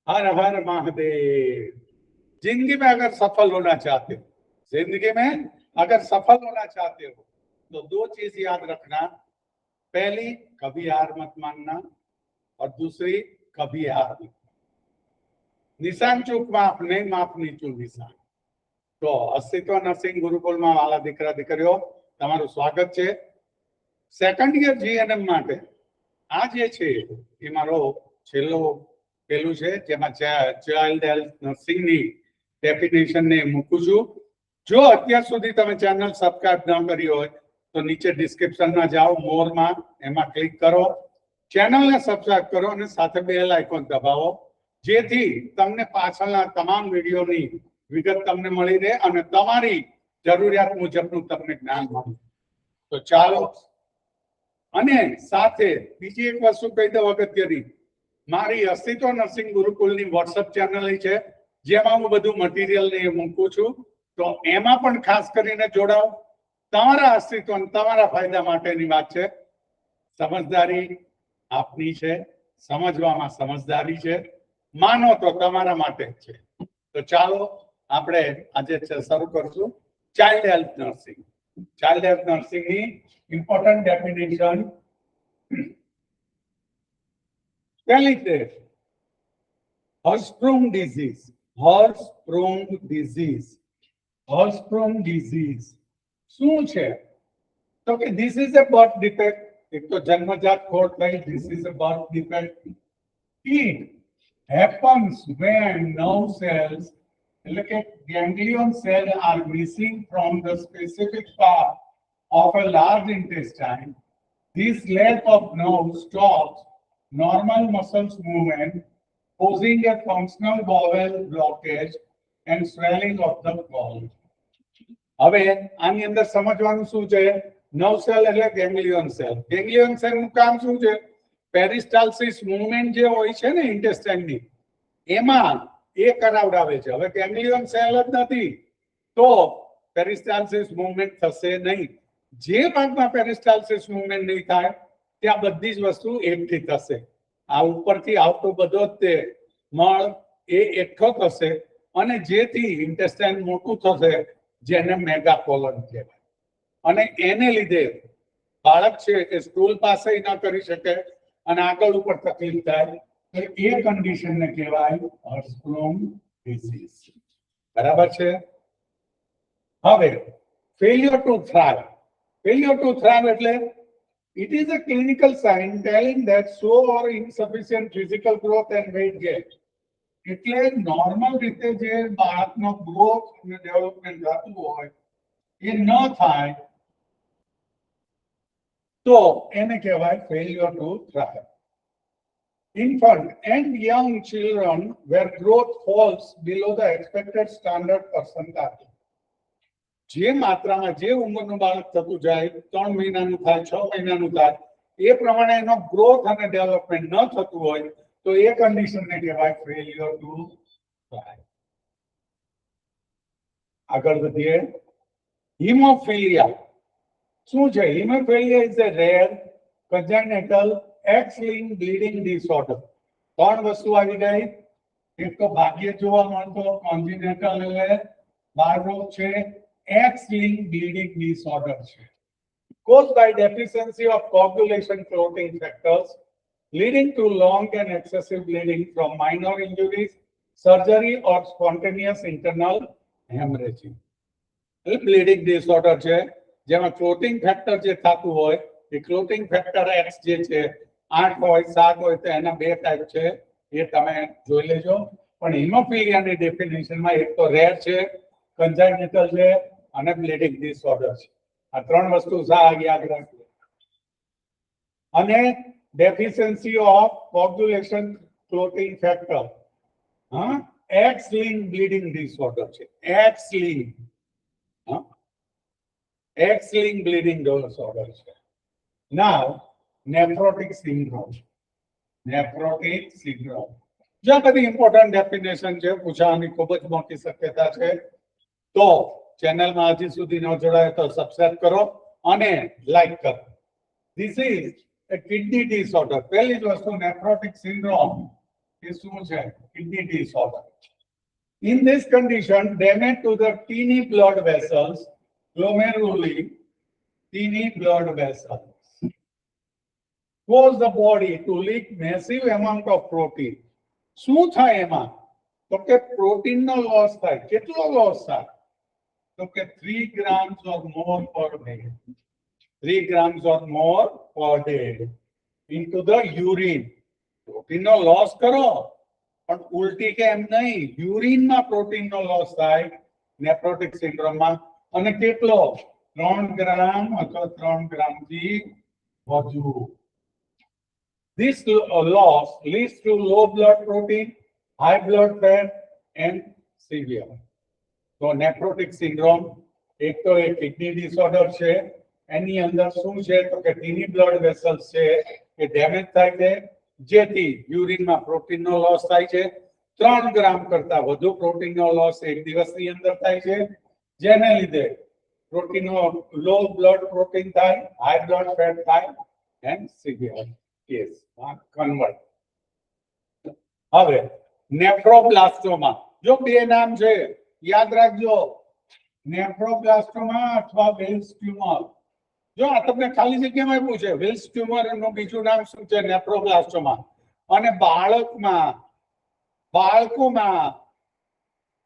हर हर महादेव। जिंदगी में अगर सफल होना चाहते हो, जिंदगी में अगर सफल होना चाहते हो तो दो चीज याद रखना। पहली, कभी हार मत मानना, और दूसरी, कभी हार मत। निशान चूक माफ नहीं, माफ नीचું નિશાન। તો અસ્તિત્વ નર્સિંગ ગુરુકુળમાં વાલા દીકરા દીકરીઓ, તમારું સ્વાગત છે। સેકન્ડ યર જીએનએમ માટે આ જે છે એ મારો છેલ્લો પેલું છે, જેમાં ચાઇલ્ડ હેલ્થ નર્સિંગની ડેફિનેશનને મૂકું છું। જો અત્યાર સુધી તમે ચેનલ સબસ્ક્રાઇબ ન કરી હોય તો નીચે ડિસ્ક્રિપ્શનમાં જાઓ, મોરમાં એમાં ક્લિક કરો, ચેનલને સબસ્ક્રાઇબ કરો અને સાથે બેલ આઇકોન દબાવો, જેથી તમને પાછળના તમામ વિડીયોની વિગત તમને મળી રહે અને તમારી જરૂરિયાત મુજબનું તમને જ્ઞાન મળે। તો ચાલો, અને સાથે બીજી એક વસ્તુ કહી દઉં અગત્યની, મારી અસ્તિત્વ નર્સિંગ ગુરુકુળની વોટ્સઅપ ચેનલ છે, જેમાં હું બધું મટીરિયલ ને મૂકું છું। તો એમાં પણ ખાસ કરીને જોડાઓ। તમારા અસ્તિત્વ અને તમારા ફાયદા માટેની વાત છે। સમજદારી આપની છે, સમજવામાં સમજદારી છે, માનો તો તમારા માટે છે। તો ચાલો આપણે આજે શરૂ કરશું child health nursing. Child health નર્સિંગની ઇમ્પોર્ટન્ટ ડેફિનેશન પહેલી છે Hirschsprung disease. Hirschsprung disease, Hirschsprung disease શું છે? તો કે this is a birth defect. એક તો જન્મજાત ખોટ થઈ, this is a birth defect. It happens when nerve cells, like a ganglion cell, are missing from the specific part of a large intestine. This lack of nerve stops normal muscles movement, causing a functional bowel blockage and swelling of the bowel. હવે આની અંદર સમજવાનું શું છે? Nerve cell એટલે ગેંગ્લિયન cell. ગેંગ્લિયન સેલનું કામ શું છે? પેરિસ્ટાલ્સિસ મૂવમેન્ટ જે હોય છે ને ઇન્ટેસ્ટાઇનની, એમાં એ કરાવડાવે છે। હવે ગેંગ્લિયન સેલ જ નથી તો પેરિસ્ટાલ્સિસ મૂવમેન્ટ થશે નહીં। જે ભાગમાં પેરિસ્ટાલ્સિસ મૂવમેન્ટ નહીં થાય ત્યાં બધી જ વસ્તુ એકઠી થશે। આ ઉપરથી આવતો બધો જ તે મળ એ એકઠો થશે અને જેથી ઇન્ટેસ્ટાઇન મોટું થશે, જેને મેગાકોલોન કહેવાય। અને એને લીધે બાળક છે એ સ્ટૂલ પાસે ન કરી શકે અને આગળ ઉપર તકલીફ થાય, તો એ કન્ડિશનને કહેવાય હર્સ્પ્રુંગ ડિઝીઝ। બરાબર છે? હવે failure to thrive. Failure to thrive એટલે it is a clinical sign telling that slow or insufficient physical growth and weight gain। એટલે નોર્મલ રીતે જે બાળકનો ગ્રોથ અને ડેવલપમેન્ટ થતું હોય એ ન થાય તો એને કહેવાય failure to thrive. Infant and young children where growth falls below the expected standard percentile। જે માત્રામાં જે ઉંમરનું બાળક થતું જાય, 3 મહિનાનું થાય, 6 મહિનાનું થાય, એ પ્રમાણે એનો ગ્રોથ અને ડેવલપમેન્ટ ન થતું હોય તો એ કન્ડિશનને કહેવાય ફેલ્યોર ટુ થ્રાઇવ। આગળ વધીએ। હિમોફિલિયા શું છે? Haemophilia is a rare congenital X-linked bleeding disorder। ત્રણ વસ્તુ આવી ગઈ। એક તો ભાગ્યે જોવા મળતો કોન્જિનેટલ એટલે બાળરોગ છે, X-linked bleeding disorder છે, caused by deficiency of coagulation clotting factors, leading to long and excessive bleeding from minor injuries, surgery or spontaneous internal hemorrhaging। A bleeding disorder છે જેમાં ક્લોટિંગ ફેક્ટર જે થતું હોય એ ક્લોટિંગ ફેક્ટર એક્સ જે છે 8 હોય 7 હોય તો એના બે ટાઈપ છે, એ તમે જોઈ લેજો। પણ હિમોફિલિયાની ડેફિનેશનમાં એક તો રેર છે, કન્જાઇનિટલ છે અને બ્લીડિંગ ડિસઓર્ડર છે। આ ત્રણ વસ્તુ યાદ રાખજો। અને ડેફિશિયન્સી ઓફ કોગ્યુલેશન ક્લોટિંગ ફેક્ટર, હા, એક્સ લિંક બ્લીડિંગ ડિસઓર્ડર છે। એક્સ લિંક, હા, એક્સ લિંક બ્લીડિંગ ડિસઓર્ડર છે। નાઉ નેફ્રોટિક સિન્ડ્રોમ। નેફ્રોટિક સિન્ડ્રોમ જો બધી ઇમ્પોર્ટન્ટ ડેફિનેશન છે, પૂછવાની ખૂબ જ મોટી શક્યતા છે। તો ચેનલમાં હજી સુધી ન જોડાય તો સબસ્ક્રાઇબ કરો અને લાઈક કરો। This is a kidney disorder। પહેલી જ વસ્તુ નેફ્રોટિક સિન્ડ્રોમ એ શું છે? Kidney disorder. In this condition, damage to the tiny blood vessels, glomeruli, tiny blood vessels, cause the body to leak massive amount of protein. શું થાય એમાં? તો કે પ્રોટીનનો લોસ થાય. કેટલો લોસ થાય? તો કે 3 grams or more per day. 3 grams or more per day into the urine. પ્રોટીનનો લોસ કરો, પણ ઉલટી કે એમ નહીં, યુરિનમાં પ્રોટીનનો લોસ થાય નેફ્રોટિક સિન્ડ્રોમમાં. અને કેટલો? 3 ગ્રામ અથવા 3 ગ્રામથી વધુ. This loss leads to low blood protein, high blood fat and severe. તો નેફ્રોટિક સિન્ડ્રોમ એક તો એ કિડની ડિસઓર્ડર છે, એની અંદર શું છે તો કે ટીની બ્લડ વેસલ્સ છે એ ડેમેજ થાય છે, જેથી યુરિનમાં પ્રોટીનનો લોસ થાય છે. 3 ગ્રામ કરતા વધુ પ્રોટીનનો લોસ એક દિવસની અંદર થાય છે, જેને લીધે પ્રોટીનનો લો બ્લડ પ્રોટીન થાય, હાઈ બ્લડ ફેટ થાય એન્ડ સિવિયર કેસ કન્વર્ટ. હવે નેફ્રોબ્લાસ્ટોમા, જો બે નામ છે યાદ રાખજો, નેફ્રોબ્લાસ્ટોમા અથવા વેલ્સ ટ્યુમર. જો આ તમને ખાલી જગ્યામાં આપ્યું છે, વેલ્સ ટ્યુમર એનું બીજું નામ શું છે? નેફ્રોબ્લાસ્ટોમા. અને બાળકોમાં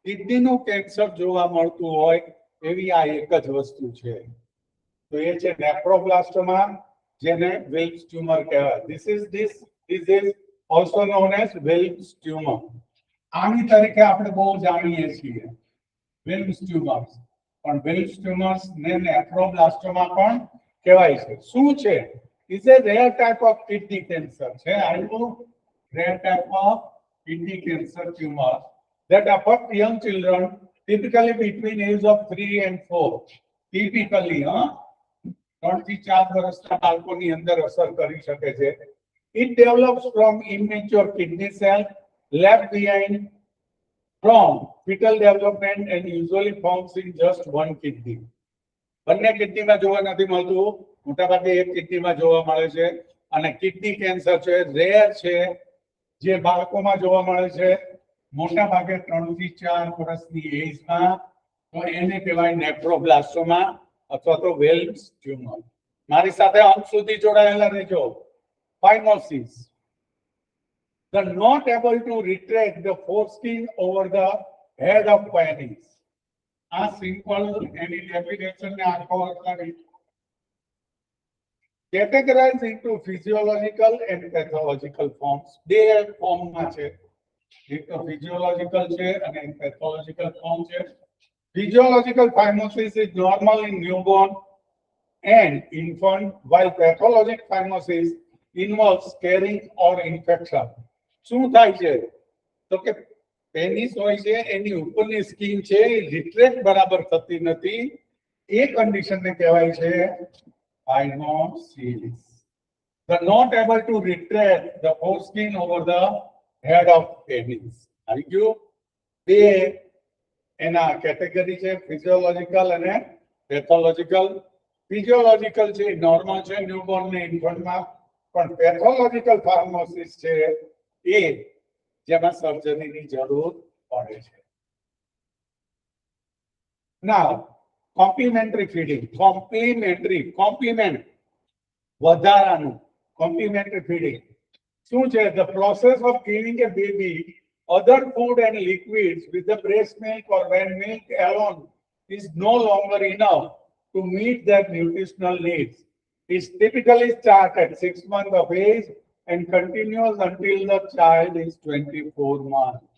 કિડનીનું કેન્સર જોવા મળતું હોય એવી આ એક જ વસ્તુ છે. તો એ છે નેફ્રોબ્લાસ્ટોમા, જેને વેલ્સ ટ્યુમર કહેવાય. This is also known as Wilms tumour. આની તરીકે આપણે બહુ જાણીએ છીએ વેલ્સ ટ્યુમર્સ, પણ વેલ્સ ટ્યુમર્સ ને નેફ્રોબ્લાસ્ટોમા પણ કહેવાય છે. શું છે? Is a rare type of kidney cancer. છે આનું rare type of kidney cancer tumor that affect young children, typically between age of 3 and 4. Typically, 3 થી 4 વર્ષના બાળકોની અંદર અસર કરી શકે છે. It develops from immature kidney cells left behind from fetal development and usually forms in just one kidney. બંને કિડનીમાં જોવા નથી મળતું, મોટાભાગે એક કિડનીમાં જોવા મળે છે. અને કિડની કેન્સર છે રેર છે, જે બાળકોમાં જોવા મળે છે મોટાભાગે 3 થી 4 વર્ષની એજમાં. તો એને કહેવાય નેફ્રોબ્લાસ્ટોમા અથવા તો વેલ્સ ટ્યુમર. મારી સાથે અંત સુધી જોડાયેલા રહેજો. ફાઇમોસિસ, the not able to retract the foreskin over the head of penis. આ સિમ્પલ એની ડેફિનેશન ને આખો કરી categorized into physiological and pathological forms. બે ફોર્મમાં છે, એક તો ફિઝિયોલોજિકલ છે અને પેથોલોજિકલ ફોર્મ છે. Physiological phimosis is normal in newborn and infant, while pathologic phimosis involves scarring or infection. શું થાય છે તો કે પેનિસ હોય છે, એની ઉપરની સ્કિન છે એ રિટ્રેક્ટ બરાબર થતી નથી. એ કન્ડિશનને કહેવાય છે phimosis. The not able to retract the foreskin over the head of penis. આવી ગયું? બે એના કેટેગરી છે, ફિઝિયોલોજિકલ અને પેથોલોજિકલ. ફિઝિયોલોજિકલ છે નોર્મલ છે ન્યૂબોર્ન ને ઇન્ફન્ટમાં, પણ પેથોલોજિકલ ફાર્મોસિસ છે એ જેમાં સર્જરીની જરૂર પડે છે. Now, complementary feeding. Complement વધારાનું complementary feeding. શું છે? The process of giving a baby other food and liquids with the breast milk or when milk alone is no longer enough to meet their nutritional needs. It typically starts at 6 months of age and continues until the child is 24 months.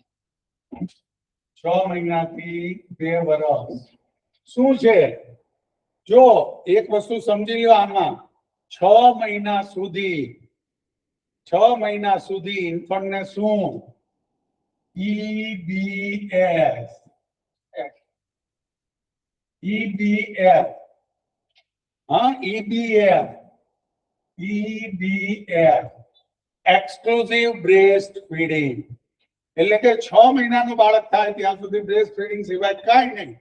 6 મહિનાથી 2 વર્ષ. શું છે? જો એક વસ્તુ સમજી લો આમાં, 6 મહિના સુધી ઇન્ફન્ટને શું? EBS exclusive breast feeding. એટલે કે 6 મહિનાનું બાળક થાય ત્યાં સુધી બ્રેસ્ટ ફીડિંગ સિવાય કાંઈ નહીં.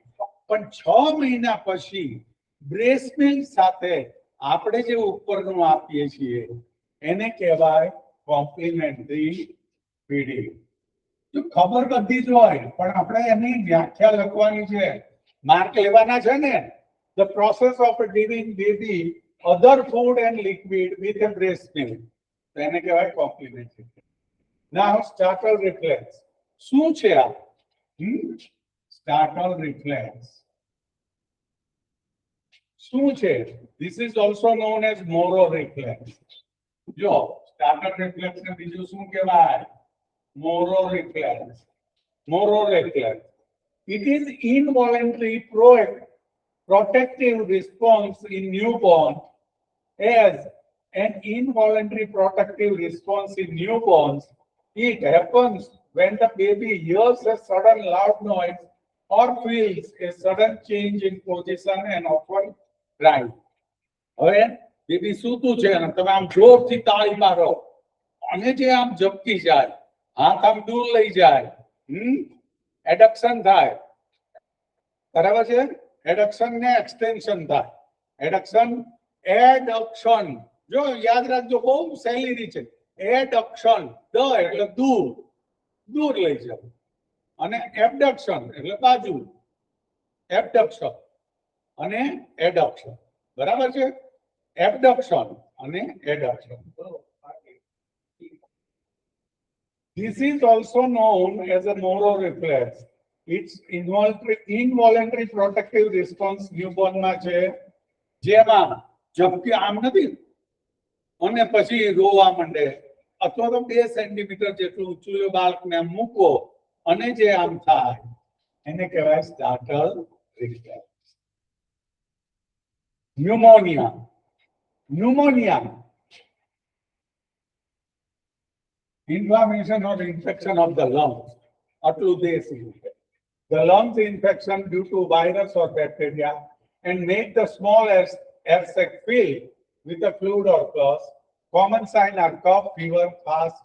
પણ 6 મહિના પછી બ્રેસ્ટ મિલ્ક સાથે આપણે જે ઉપરનું આપીએ છીએ એને કહેવાય કોમ્પ્લિમેન્ટરી feeding. જો ખબર બધી જ હોય પણ આપણે એની વ્યાખ્યા લખવાની છે, માર્ક લેવાના છે ને. The process of giving baby other food and liquid with a breast milk. તો એને કહેવાય complementary. Now startle reflex. શું છે આ? Startle reflex. શું છે? This is also known as Moro reflex. જો startle reflex ને બીજું શું કહેવાય? Moro reflex. Moro reflex. It is involuntary protective response in newborn. As an involuntary protective response in newborns, it happens when the baby hears a sudden loud noise or feels a sudden change in position and often cries. હવે baby સૂતું છે અને તમે આમ જોરથી તાળી મારો અને જે આમ ઝબકી જાય, હાથ આમ દૂર લઈ જાય, એડક્શન થાય. બરાબર છે? એડક્શન ને એક્સટેન્શન થાય. એડક્શન એડક્શન, જો યાદ રાખજો, બહુ સહેલી રીત છે. એડક્શન, દ એટલે દૂર, દૂર લઈ જાવ, અને એબડક્શન એટલે બાજુ, એબડક્શન અને એડક્શન. બરાબર છે? એબડક્શન અને એડક્શન. This is also known as a Moro reflex. It's involuntary protective response newborn માં છે, જેમાં ઝબકી આમ નથી અને પછી રોવા માંડે, અથવા તો 2 સેન્ટીમીટર જેટલું ઊંચું બાળકને મૂકો અને જે આમ થાય એને કહેવાય startle reflex. Pneumonia. Pneumonia, inflammation or infection of the lungs. આટલું દેશી. The lungs infection due to virus or bacteria and make the small air sac fill with a fluid or pus. Common signs are cough, fever, fast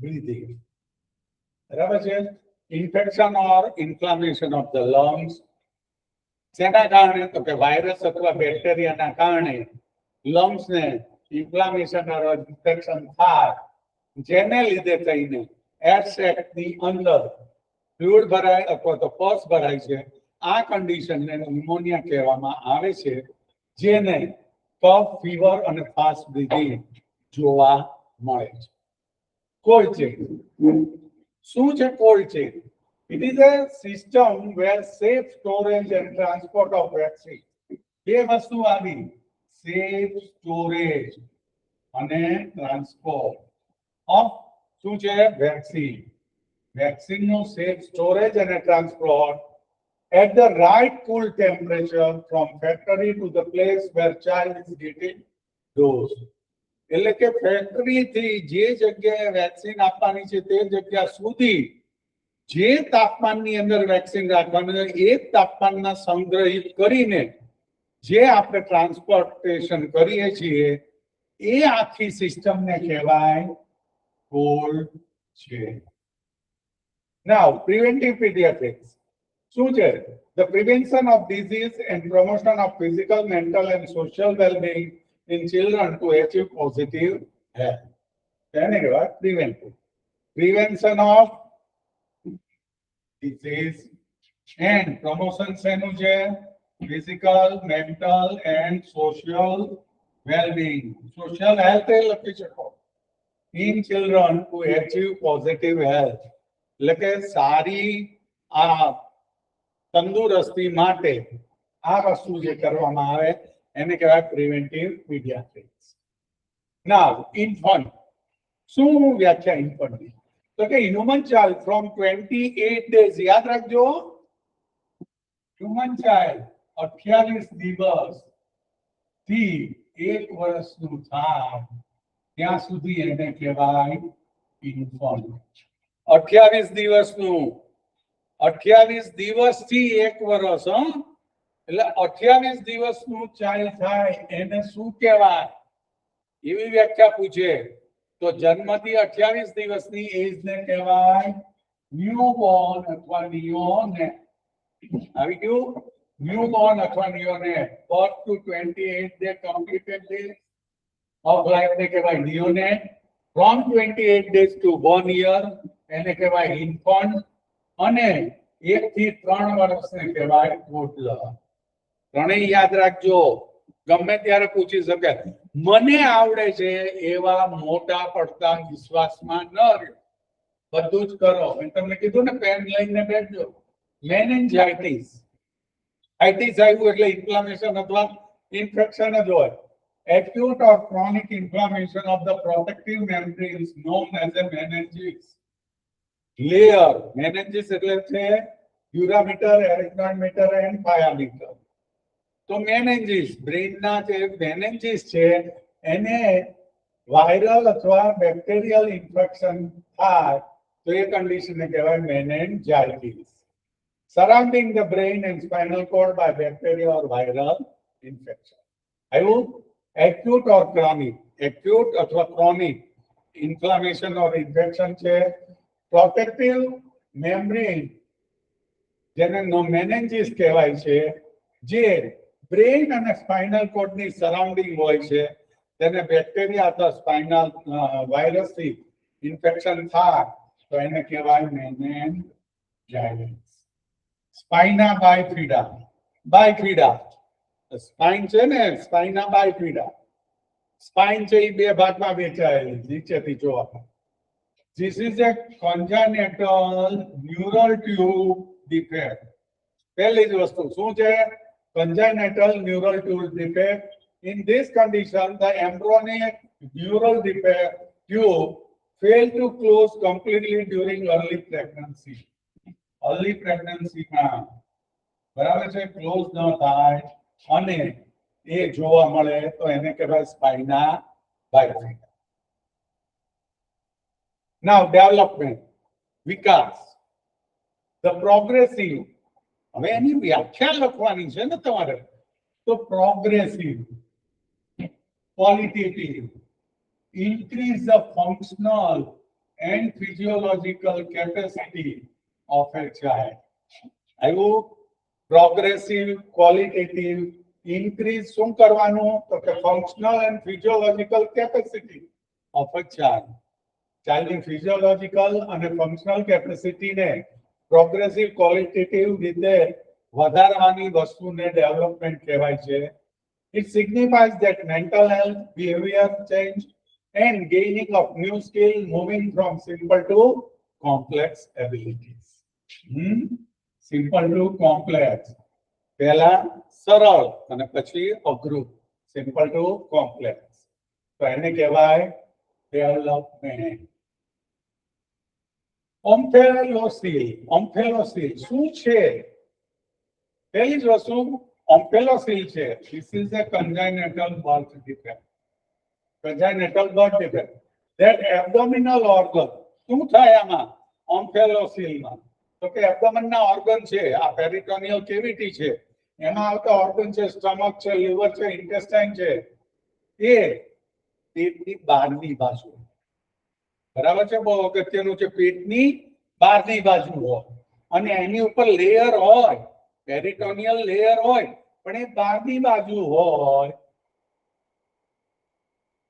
breathing. બરાબર છે? Infection or inflammation of the lungs. શેના કારણે? તો કે virus અથવા બેક્ટેરિયાના કારણે lungs ને inflammation or infection થાય, જેને લીધે થઈને એર સેક ની અંદર ફ્લુઇડ ભરાય અથવા તો પસ ભરાય છે. આ કન્ડિશનને ન્યુમોનિયા કહેવામાં આવે છે, જેને કફ, ફીવર અને ફાસ્ટ બ્રીથિંગ જોવા મળે છે. Cold chain. શું છે cold chain? It is a system where safe storage and transport of vaccine. બે વસ્તુ આવી, safe storage અને transport of શું છે? વેક્સિન. વેક્સિનનું સેફ સ્ટોરેજ અને transport at the right cool temperature from factory to the place where child is getting dose. એટલે કે ફેક્ટરીથી જે જગ્યાએ વેક્સિન આપવાની છે તે જગ્યા સુધી જે તાપમાનની અંદર વેક્સિન રાખવાનું છે એ તાપમાનના સંગ્રહિત કરીને જે આપણે ટ્રાન્સપોર્ટેશન કરીએ છીએ એ આખી સિસ્ટમને કહેવાય cold chain. Now, preventive pediatrics. શું છે? The prevention of disease and promotion of physical, mental and social well-being in children to achieve positive health. તેને કહેવાય preventive. Prevention of disease and promotion શેનું છે? Physical, mental and social well-being. Social health એ લખી શકો. In children to achieve positive health. એટલે કે સારી આ તંદુરસ્તી માટે આ વસ્તુ જે કરવામાં આવે એને કહેવાય પ્રિવેન્ટિવ પીડિયાટ્રિક્સ. નાઉ ઇન્ફન્ટ. શું વ્યાખ્યા ઇન્ફન્ટની? તો કે હ્યુમન ચાઇલ્ડ ફ્રોમ 28 days, યાદ રાખજો, હ્યુમન ચાઇલ્ડ 28 દિવસ થી 1 વર્ષનું થાય ત્યાં સુધી એને કહેવાય ઇન્ફન્ટ. 28 દિવસનું, 28 દિવસથી 1 વર્ષ, એટલે 28 દિવસનું ચાઇલ્ડ થાય એને શું કહેવાય? એવી વ્યાખ્યા પૂછે તો જન્મથી 28 દિવસની એજને કહેવાય ન્યૂબોર્ન અથવા નિયોનેટ. આવી ગયું? ન્યૂબોર્ન અથવા neonate. Birth to 28 day completed day of life ને કહેવાય નિયોનેટ. from 28 days to 1 year એને કહેવાય ઇન્ફન્ટ અને 1 થી 3 વર્ષને કહેવાય ટોડલર. ત્રણેય યાદ રાખજો, ગમે ત્યારે પૂછી શકે. મને આવડે છે એવા મોટા પડતા વિશ્વાસમાં ન રહ્યો, બધું જ કરો. મેં તમને કીધું ને, પેન લઈને બેઠજો. મેનિન્જાઇટિસ, આઇટિસ આવ્યું એટલે ઇન્ફ્લામેશન અથવા ઇન્ફેક્શન જ હોય. Acute or chronic inflammation of the protective membrane is known as a meninges. Layer, meninges એટલે છે યુરામીટર, એરિથ્રોમીટર એન્ડ પાયામીટર. તો મેનેન્જીસ, બ્રેઇનના જે મેનેન્જીસ છે એને વાયરલ અથવા બેક્ટેરિયલ ઇન્ફેક્શન થાય તો એ કન્ડિશનને કહેવાય meningitis. Surrounding the brain and spinal cord by bacteria or viral infection. આવ્યું? એક્યુટ ઓર ક્રોનિક, એક્યુટ અથવા ક્રોનિક ઇન્ફ્લામેશન ઓર ઇન્ફેક્શન છે. પ્રોટેક્ટિવ મેમ્બ્રેન જેને મેનેન્જીસ કહેવાય છે, જે બ્રેઇન અને સ્પાઇનલ કોર્ડની સરાઉન્ડિંગ હોય છે, તેને બેક્ટેરિયા અથવા સ્પાઇનલ વાયરસથી ઇન્ફેક્શન થાય તો એને કહેવાય મેનિન્જાઇટિસ. સ્પાઇના બાયફિડા, બાયફિડા સ્પાઇન છે ને, સ્પાઇના બાયફિડા. સ્પાઇન છે એ બે ભાગમાં વહેંચાયેલી, નીચેથી જોવા. This is a congenital neural tube defect. પહેલી જ વસ્તુ શું છે? Congenital neural tube defect. In this condition, the embryonic neural defect tube fail to close completely during early pregnancy. Early pregnancy માં બરાબર છે, ક્લોઝ ન થાય અને એ જોવા મળે તો એને કહેવાય સ્પાઇના બાયફિડા. Now development, Vikas. The progressive, હવે એની વ્યાખ્યા લખવાની છે ને તમારે. તો progressive, qualitative, increase the functional and physiological capacity of a child. આવ્યું? પ્રોગ્રેસિવ, ક્વોલિટેટિવ, ઇન્ક્રીઝ શું કરવાનું? તો કે functional and physiological capacity of a child. ચાઇલ્ડની ફિઝિયોલોજીકલ અને ફંક્શનલ કેપેસિટીને પ્રોગ્રેસિવ, ક્વોલિટેટિવ રીતે વધારવાની વસ્તુને ડેવલપમેન્ટ કહેવાય છે. It signifies that mental health, behavior change and gaining of new skill, moving from simple to complex abilities. Simple to complex. પહેલા સરળ અને પછી અઘરું. Simple to complex. તો એને કહેવાય ડેવલપમેન્ટ. ઓમ્ફેલોસીલ, ઓમ્ફેલોસીલ શું છે? પહેલી જ વસ્તુ ઓમ્ફેલોસીલ છે. This is a congenital birth defect. Congenital birth defect. That abdominal organ, શું થાય આમાં ઓમ્ફેલોસીલમાં? તો કે એબ્ડોમનના ઓર્ગન છે, આ પેરિટોનિયલ કેવિટી છે, એમાં આવતા ઓર્ગન છે, સ્ટમક છે, લીવર છે, ઇન્ટેસ્ટાઇન છે, એ પેટની બહારની બાજુ. બરાબર છે? બહુ અગત્યનું છે. પેટની બહારની બાજુ હોય અને એની ઉપર લેયર હોય, પેરિટોનિયલ લેયર હોય, પણ એ બહારની બાજુ હોય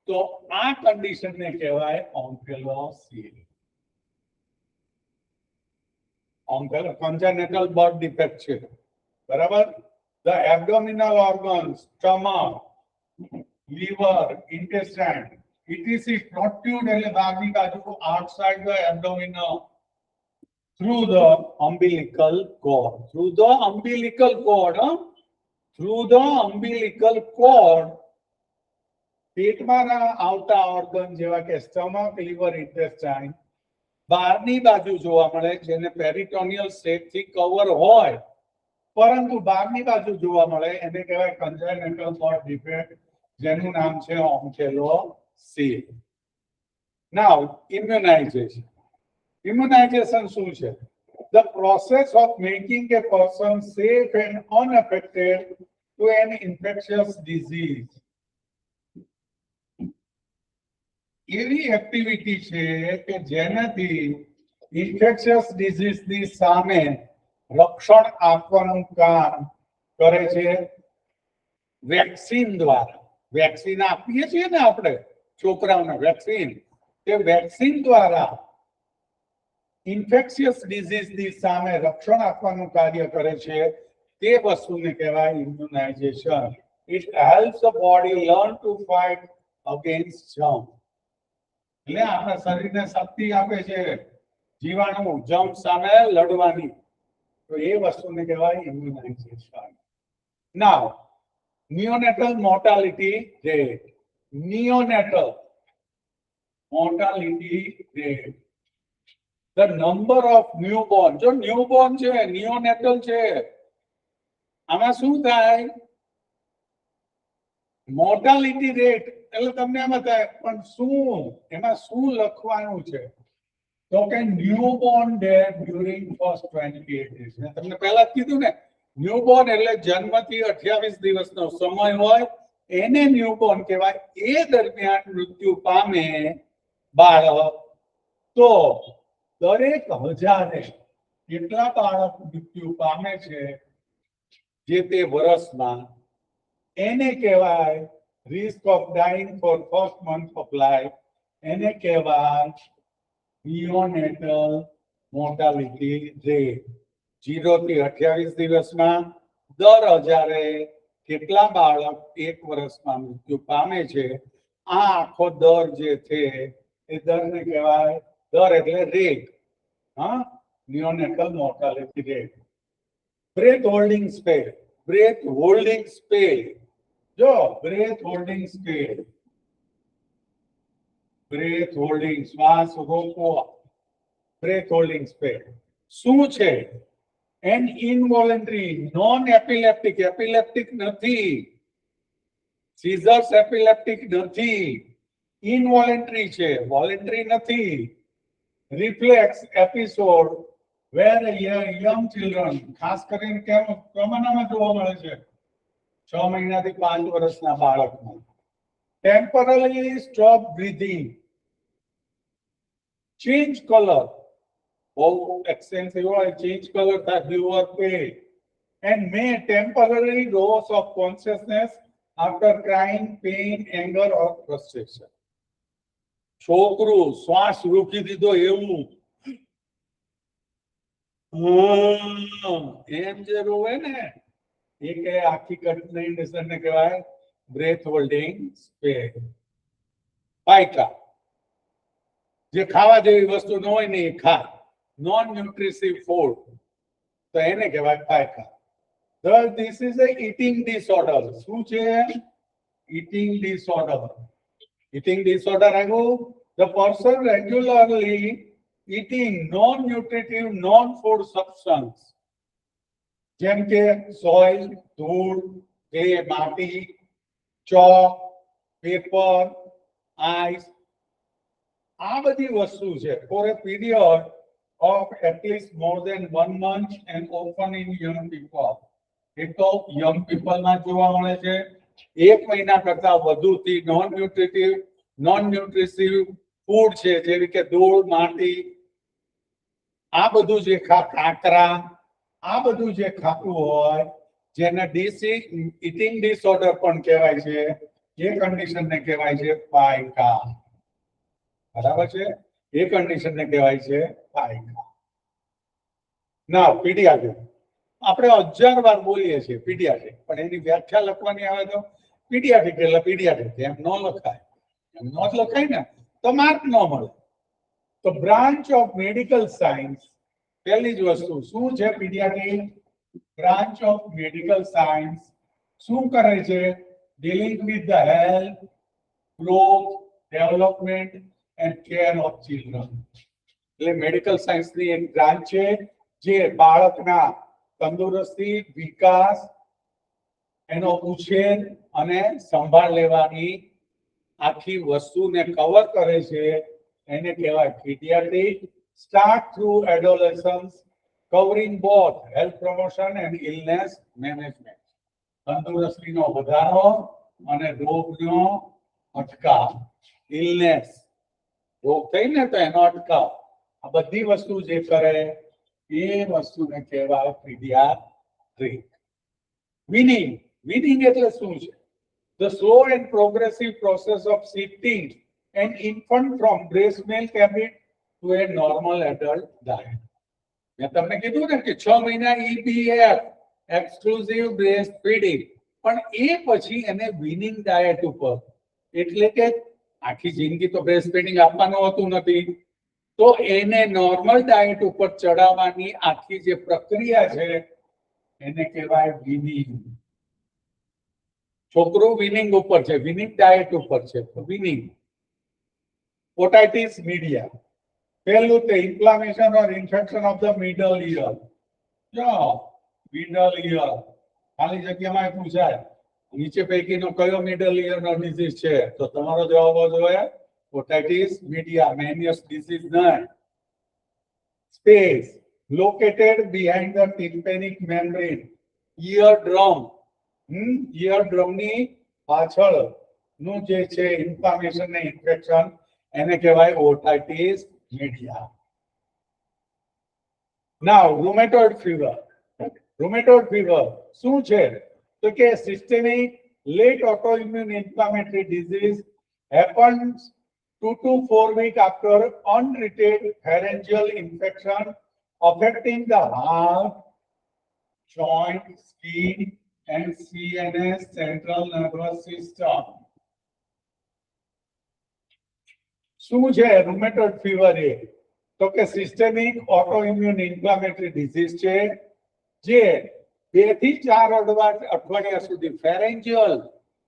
તો આ કન્ડિશનને કહેવાય ઓમ્ફેલોસીલ. Congenital birth defect છે. બરાબર? The abdominal organs, stomach, liver, intestine, etc. protrude એટલે બહારની બાજુ outside the abdominal through the umbilical cord. Through the umbilical cord, through the umbilical cord. પેટમાં આવતા ઓર્ગન જેવા કે સ્ટમક, લિવર, ઇન્ટેસ્ટાઇન બહારની બાજુ જોવા મળે, જેને પેરિટોનિયલ સેટથી કવર હોય પરંતુ બહારની બાજુ જોવા મળે, એને કહેવાય congenital birth defect, જેનું નામ છે ઓમ્ફેલોસીલ. Now immunization. Immunization શું છે? The process of making a person safe and unaffected to an infectious disease. એવી એક્ટિવિટી છે કે જેનાથી ઇન્ફેક્શિયસ ડિઝીઝની સામે રક્ષણ આપવાનું કામ કરે છે વેક્સિન દ્વારા. વેક્સિન આપીએ છીએ ને આપણે છોકરાઓને, વેક્સિન કે વેક્સિન દ્વારા ઇન્ફેક્શિયસ ડિઝીઝની સામે રક્ષણ આપવાનું કાર્ય કરે છે તે વસ્તુને કહેવાય immunisation. It helps the body learn to fight against germ. એટલે આપણા શરીરને શક્તિ આપે છે જીવાણુ જર્મ સામે લડવાની. તો એ વસ્તુને કહેવાય immunisation. Now neonatal mortality rate. Neonatal mortality rate. The number of newborn. જો newborn છે neonatal છે આમાં શું થાય મોર્ટાલિટી રેટ એટલે તમને એમાં થાય પણ શું એમાં શું લખવાનું છે તો કે newborn death during first 28 days. મેં તમને પહેલા જ કીધું ને ન્યૂબોર્ન એટલે જન્મથી 28 દિવસનો સમય હોય એને ન્યૂબોર્ન કહેવાય. એ દરમિયાન મૃત્યુ પામે બાળક તો દરેક હજારે કેટલા બાળક મૃત્યુ પામે છે જે તે વર્ષમાં એને કહેવાય risk of dying for first month of life. એને કહેવાય નિયોનેટલ મોર્ટાલિટી રેટ. 0 થી 28 દિવસમાં દર હજારે કેટલા બાળક એક વર્ષમાં મૃત્યુ પામે છે આ આખો દર જે છે એ દરને કહેવાય દર એટલે રેટ. હા, neonatal mortality rate. Breath holding spell. Breath holding spell. જો breath holding spell. Breath holding શ્વાસ રોકવો. બ્રેથ હોલ્ડિંગ સ્પેલ શું છે? N ઇનવોલન્ટરી non એપિલેપ્ટિક. એપિલેપ્ટિક નથી. સીઝર્સ એપિલેપ્ટિક નથી. ઇનવોલન્ટરી છે, વોલન્ટરી નથી. રિફ્લેક્સ એપિસોડ વેર યંગ ચિલ્ડ્રન ખાસ કરીને કેમ પ્રમાણમાં જોવા મળે છે 6 મહિનાથી 5 વર્ષના બાળકમાં. Temporary stop breathing. Change colour. બહુ એક્સટેન્સિવ હોય ચેન્જ કલર થાય બ્લુ ઓર પેલ and May temporary loss of consciousness after crying pain anger or frustration. છોકરું શ્વાસ રોકી દીધો એવું એમ જે રોવે ને એ કે આખી કન્ડિશન ને કહેવાય બ્રેથ હોલ્ડિંગ સ્પેલ. પાયકા. જે ખાવા જેવી વસ્તુ ન હોય ને એ ખાય નોન ન્યુટ્રિટિવ ફૂડ તો એને કહેવાય pica. This is a eating disorder. શું છે? eating disorder. eating disorder આવ્યું. The person regularly eating non-nutritive non-food substance જેમ કે સોઇલ, ધૂળ, ક્લે, માટી, ચોક, પેપર, આઈસ આ બધી વસ્તુ છે for a period of at least more than 1 month and often in young people. એક તો young people માં જોવા મળે છે 1 મહિના કરતા વધુથી નોન ન્યુટ્રિટિવ ફૂડ છે જેવી કે ધૂળ, માટી આ બધું જે કાંકરા આ બધું જે ખાતું હોય જેને ઇટિંગ ડિસઓર્ડર પણ કહેવાય છે એ કન્ડિશનને કહેવાય છે પાયકા. બરાબર છે? એ કન્ડિશનને કહેવાય છે પાયકા. ના પીડિયાટ્રિક આપણે 1000 વાર બોલીએ છીએ પીડિયાટ્રિક પણ એની વ્યાખ્યા લખવાની આવે તો પીડિયાટ્રિક એટલે પીડિયાટ્રિક એમ ન લખાય. એમ ન લખાય ને તો માર્ક ન મળે. તો બ્રાન્ચ ઓફ મેડિકલ સાયન્સ પહેલી જ વસ્તુ શું છે? Paediatric branch of medical science શું કરે છે? Dealing with the health, growth, development and care of children. એટલે મેડિકલ સાયન્સની એક બ્રાન્ચ છે જે બાળકના તંદુરસ્તી, વિકાસ, એનો ઉછેર અને સંભાળ લેવાની આખી વસ્તુને કવર કરે છે એને કહેવાય paediatric. Start through adolescence covering both health promotion and illness management. તંદુરસ્તીનો વધારો અને રોગનો અટકાવ. ઇલનેસ રોગ થઈ ને તો એનો અટકાવ. આ બધી વસ્તુ જે કરે એ વસ્તુને કહેવાય પીડિયાટ્રિક. વીનિંગ. વીનિંગ એટલે શું છે? The slow and progressive process of shifting an infant from breast milk habit to a normal adult diet. મેં તમને કીધું ને કે 6 મહિના EBF એક્સક્લુઝિવ બ્રેસ્ટ ફીડિંગ, પણ એ પછી એને વીનિંગ ડાયટ ઉપર, એટલે કે આખી જિંદગી તો બ્રેસ્ટ ફીડિંગ આપવાનું હોતું નથી, તો એને નોર્મલ ડાયટ ઉપર ચડાવવાની આખી જે પ્રક્રિયા છે એને કહેવાય વીનિંગ. છોકરો વીનિંગ ઉપર છે, વીનિંગ ડાયટ ઉપર છે, વીનિંગ. ઓટાઇટિસ મીડિયા, પહેલું તે inflammation or infection of the middle ear. જો મિડલ ઇયર ખાલી જગ્યામાં પૂછાય નીચે પૈકીનો કયો મિડલ ઇયર નો ડિઝીઝ છે, તો તમારો જવાબ જોઈએ ઓટાઇટિસ મીડિયા, મેનિયસ ડિઝીઝ નહીં. Space located behind the tympanic membrane, eardrum. eardrum ની પાછળ નું જે છે ઇન્ફ્લામેશન ને ઇન્ફેક્શન એને કહેવાય otitis media. Now rheumatoid fever. Rheumatoid fever શું છે? તો કે systemic let autoimmune inflammatory disease happens 2 to 4 weeks after untreated pharyngeal infection affecting the heart, joint, skin and CNS, central nervous system. શું છે rheumatoid fever? એ તો કે systemic autoimmune inflammatory disease છે જે 2 થી 4 અઠવાડિયા સુધી ફેરેન્જિયલ,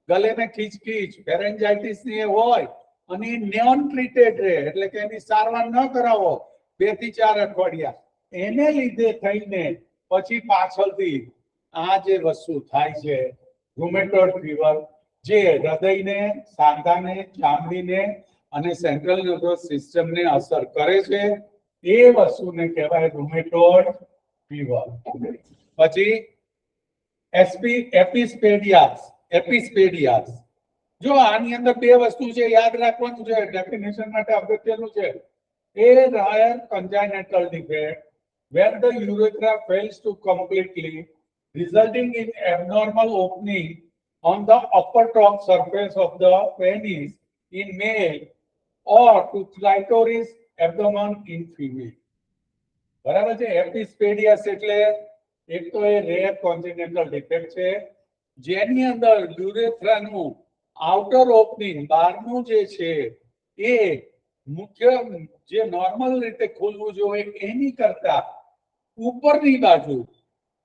ગલેને ખીચખીચ, ફેરેન્જાઇટિસ ની હોય અને નોન ટ્રીટેડ રહે, એટલે કે એની સારવાર ન કરાવો 2 થી 4 અઠવાડિયા, એને લીધે થઈને પછી પાછળથી આ જે વસ્તુ થાય છે રૂમેટોઇડ ફીવર, જે હૃદયને, સાંધાને, ચામડીને અને સેન્ટ્રલ નર્વસ સિસ્ટમને અસર કરે છે, એ વસ્તુને કહેવાય રૂમેટોઇડ ફીવર. પછી એપિસ્પેડિયાસ. એપિસ્પેડિયાસ જો આની અંદર બે વસ્તુ છે, યાદ રાખવાનું છે, ડેફિનેશન માટે અગત્યનું છે. એ રાયર congenital defect where the urethra fails to completely, resulting in abnormal opening on the upper top surface of the penis in male or to clitoris abdomen in female. બરાબર છે? એપિસ્પેડિયાસ એટલે એક તો એ રેર કોન્જેનિટલ ડિફેક્ટ છે જેની અંદર યુરેથ્રાનું આઉટર ઓપનિંગ, બહારનું જે છે એ મુખ્ય જે નોર્મલ રીતે ખુલવું જોઈએ એની કરતા ઉપરની બાજુ,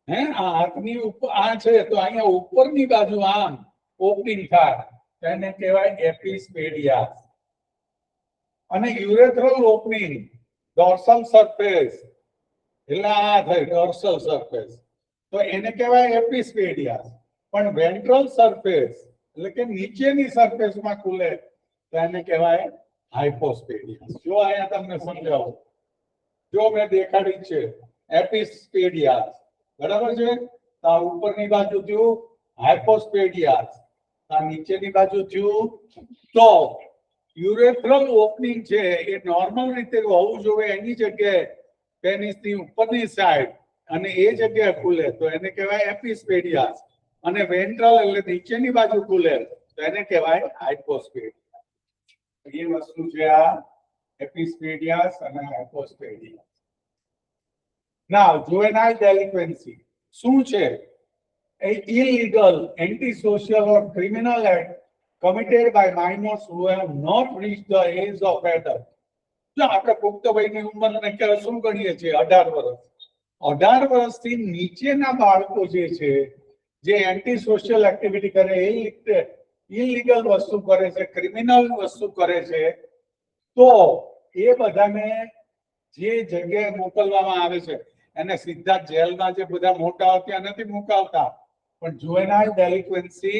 આ હાથની ઉપર આ છે તો અહીંયા ઉપરની બાજુ આમ ઓપનિંગ થાય, તેને કહેવાય એપિસ્પેડિયાસ. અને યુરેથ્રલ ઓપનિંગ ડોર્સલ સરફેસ, એટલે આ થઈ ડોર્સલ સરફેસ, તો એને કહેવાય એપિસ્પેડિયાસ. પણ વેન્ટ્રલ સરફેસ એટલે કે નીચેની સરફેસમાં ખુલે તો એને કહેવાય હાઇપોસ્પેડિયાસ. જો અહીંયા તમને સમજાવું, જો મેં દેખાડી છે એપિસ્પેડિયાસ, બરાબર છે? તો આ ઉપરની બાજુ થયું હાઇપોસ્પેડિયાસ, આ નીચેની બાજુ થયું. તો યુરેથ્રલ ઓપનિંગ છે એ નોર્મલ રીતે હોવું જોઈએ એની જગ્યાએ પેનિસની ઉપરની સાઈડ અને એ જગ્યાએ ખુલે તો એને કહેવાય એપિસ્પેડિયાસ. અને વેન્ટ્રલ એટલે નીચેની બાજુ ખુલે તો એને કહેવાય હાઇપોસ્પેડિયાસ. એ વસ્તુ છે આ એપિસ્પેડિયાસ અને હાઇપોસ્પેડિયાસ. નાઉ juvenile delinquency શું છે? A illegal, antisocial or criminal act committed by minors who have not reached the age of adult. જો આપણે પુખ્ત વયની ઉંમરને શું ગણીએ છીએ? 18 વર્ષ. 18 વર્ષથી નીચેના બાળકો જે છે જે એન્ટી સોશિયલ એક્ટિવિટી કરે, ઇલીગલ વસ્તુ કરે છે, ક્રિમિનલ વસ્તુ કરે છે, તો એ બધાને જે જગ્યાએ મોકલવામાં આવે છે એને સીધા જેલમાં જે બધા મોટા ત્યાં નથી મુકાવતા, પણ juvenile delinquency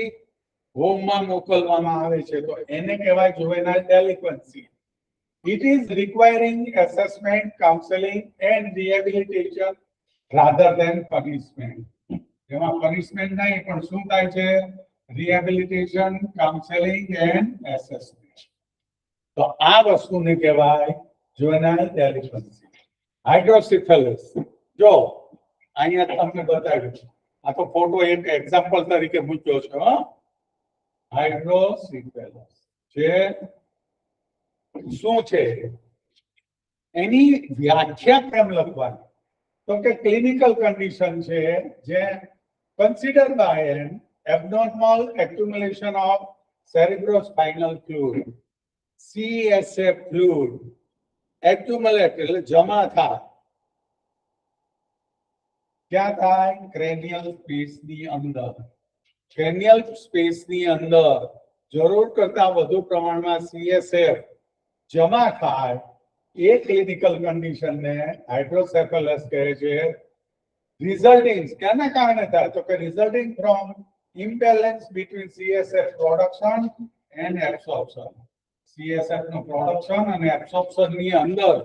હોમમાં મોકલવામાં આવે છે, તો એને કહેવાય juvenile delinquency. It is requiring assessment, counseling and rehabilitation rather than punishment. એમાં પનિશમેન્ટ નહીં પણ શું થાય છે? Rehabilitation, counselling and assessment. તો આ વસ્તુને કહેવાય juvenile delinquency. હાઇડ્રોસિફેલસ જો અહીંયા તમને બતાવ્યું, આ તો ફોટો એક એક્ઝામ્પલ તરીકે મૂક્યો છે. હાઇડ્રોસિફેલસ છે શું છે એની વ્યાખ્યા કેમ લખવાની? તો કે ક્લિનિકલ કન્ડિશન છે જે consider by an abnormal accumulation of cerebrospinal fluid CSF fluid accumulate એટલે જમા થાય. ક્યાં થાય? ક્રેનિયલ સ્પેસની અંદર. ક્રેનિયલ સ્પેસની અંદર જરૂર કરતા વધુ પ્રમાણમાં CSF જમા થાય એ ક્લિનિકલ કન્ડિશનને હાઇડ્રોસેફેલસ કહે છે. રિઝલ્ટિંગ કેના કારણે થાય? તો કે resulting from imbalance between CSF production and absorption. CSF નું પ્રોડક્શન અને એબ્સોર્પ્શન ની અંદર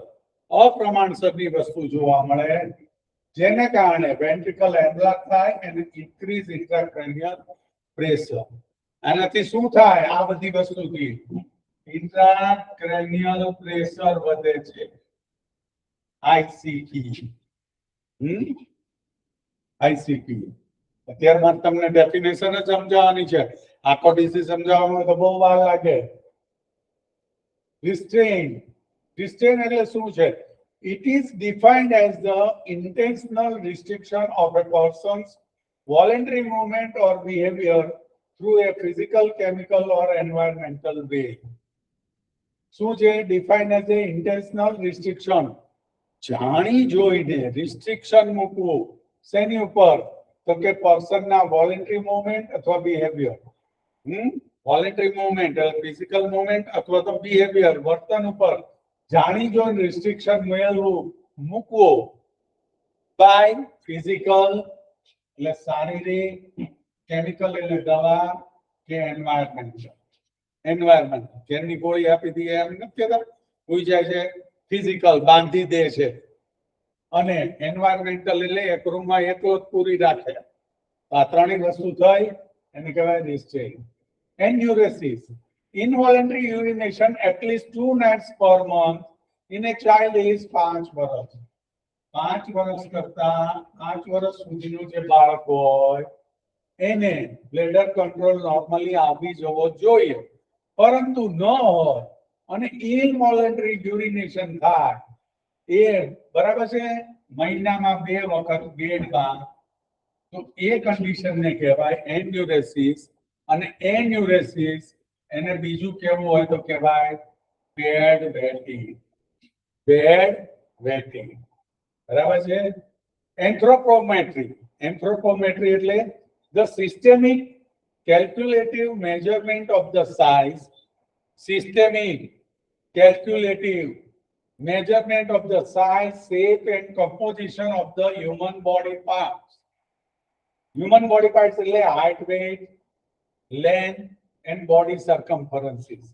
અપ્રમાણસરની વસ્તુ જોવા મળે, જેને કારણે વેન્ટ્રિકલ એનલાર્જ થાય અને ઇન્ક્રીઝ ઇન્ટ્રાક્રેનિયલ પ્રેશર. આનાથી શું થાય? આ બધી વસ્તુથી ઇન્ટ્રાક્રેનિયલ પ્રેશર વધે છે. ICP. અત્યારમાં તમને ડેફિનેશન જ સમજાવવાની છે. આખો ડિસીઝ સમજાવવામાં તો બહુ વાર લાગે. Restraint એટલે શું છે? It is defined as the intentional restriction of a person's voluntary movement or behavior through a physical, chemical or environmental way. શું છે? Defined as a intentional restriction. જાણી જોઈને રિસ્ટ્રિક્શન મૂકવું શેની ઉપર? તો કે પર્સનના વોલન્ટરી મૂવમેન્ટ અથવા બિહેવિયર. વોલન્ટરી મૂવમેન્ટ એટલે ફિઝિકલ મૂવમેન્ટ અથવા તો બિહેવિયર વર્તન ઉપર જાણી જોઈને રિસ્ટ્રિક્શન મેળવવું મૂકવું બાય ફિઝિકલ એટલે શારીરિક, કેમિકલ એટલે દવા કે એન્વાયરમેન્ટ કેની ગોળી આપી દઈએ એમ નથી કહેતા, હોઈ જાય છે. ફિઝિકલ બાંધી દે છે અને એન્વાયરમેન્ટલ એટલે એક રૂમમાં એકલો જ પૂરી રાખે. આ ત્રણેય વસ્તુ થઈ એને કહેવાય રિસ્ટ્રેઇન. Enuresis, involuntary urination at least 2 nights per month in a child is 5 વર્ષ. 5 વર્ષ કરતા 5 વર્ષ સુધીનું જે બાળક હોય એને બ્લેડર કંટ્રોલ નોર્મલી આવી જવો જોઈએ, પરંતુ ન હોય અને ઇનવોલન્ટરી યુરિનેશન થાય એ બરાબર છે મહિનામાં 2 વખત બેડમાં, તો એ કન્ડિશનને કહેવાય એન્યુરેસિસ. અને એન્યુરેસિસ એને બીજું કેવું હોય તો કહેવાય બેડ વેટિંગ. બરાબર છે. એન્થ્રોપોમેટ્રી એટલે the systemic calculative measurement of the size, shape and composition of the human body parts. Human body parts એટલે height, weight, length and body circumferences.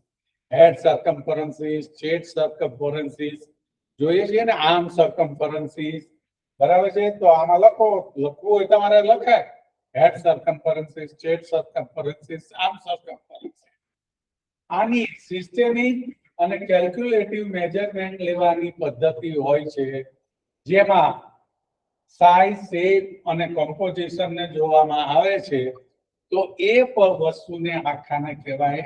Head circumferences, chest circumferences જોઈએ છીએ ને, arm circumferences. બરાબર છે. તો આમાં લખવું હોય તમારે લખાય head circumferences, chest circumferences, arm circumferences. આની સિસ્ટેમિક અને કેલ્ક્યુલેટિવ મેજરમેન્ટ લેવાની પદ્ધતિ હોય છે, જેમાં સાઇઝ, શેપ અને કોમ્પોઝિશન ને જોવામાં આવે છે. તો એ વસ્તુને આખાને કહેવાય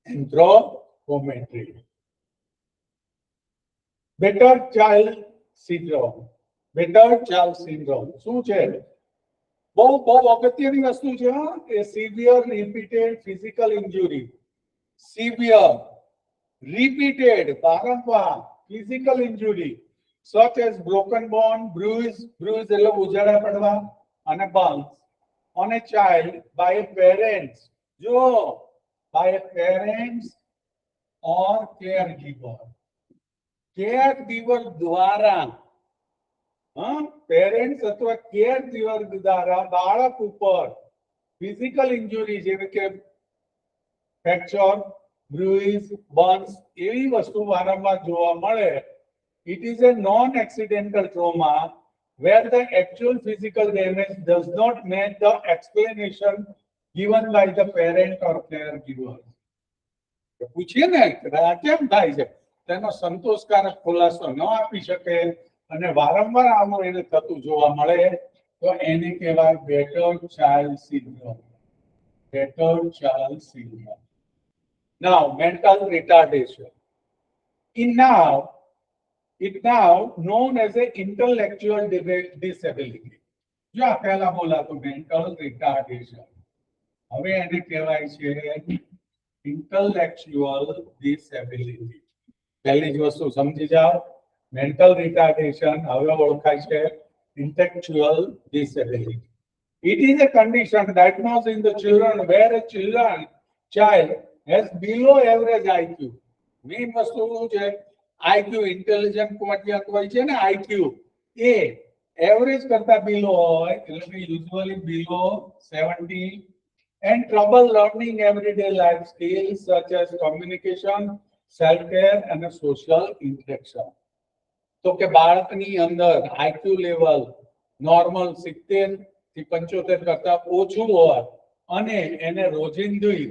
એન્થ્રોપોમેટ્રી. બેટર ચાઇલ્ડ સિન્ડ્રોમ શું છે? બહુ અગત્યની વસ્તુ છે. એ severe repeated physical injury. Severe repeated વારંવાર physical injury such as broken bone, bruise એટલે ઉજાડા પડવા, અને burns on a child by parents or caregiver દ્વારા, પેરેન્ટ્સ અથવા કેરગીવર દ્વારા બાળક ઉપર ફિઝિકલ ઇન્જુરી જેવી કે ફ્રેક્ચર, બ્રુઇઝ, બર્ન્સ એવી વસ્તુ વારંવાર જોવા મળે. It is a non-accidental trauma where the actual physical damage does not match the explanation given by the parent or caregiver. પૂછીએ ને આ કેમ થાય છે, તેનો સંતોષકારક ખુલાસો ન આપી શકે અને વારંવાર આવું એને થતું જોવા મળે, તો એને કહેવાય batter child syndrome. Now, mental retardation. It now known as a intellectual disability. જો આ પહેલા બોલાતું mental retardation. હવે એને કહેવાય છે intellectual disability. પહેલી જ વસ્તુ સમજી જાઓ, mental retardation હવે ઓળખાય છે intellectual disability. It is a condition diagnosed in the children where a child has below average IQ. Main વસ્તુ શું છે? IQ, ઇન્ટેલિજન્ટ ક્વોટિયન્ટ હોય છે ને, IQ એ એવરેજ કરતા બિલો હોય, એટલે કે usually below 70, and trouble learning everyday life skills such as communication, self care and social interaction. તો કે બાળકની અંદર IQ લેવલ નોર્મલ 70 થી 75 કરતા ઓછું હોય અને એને રોજિંદી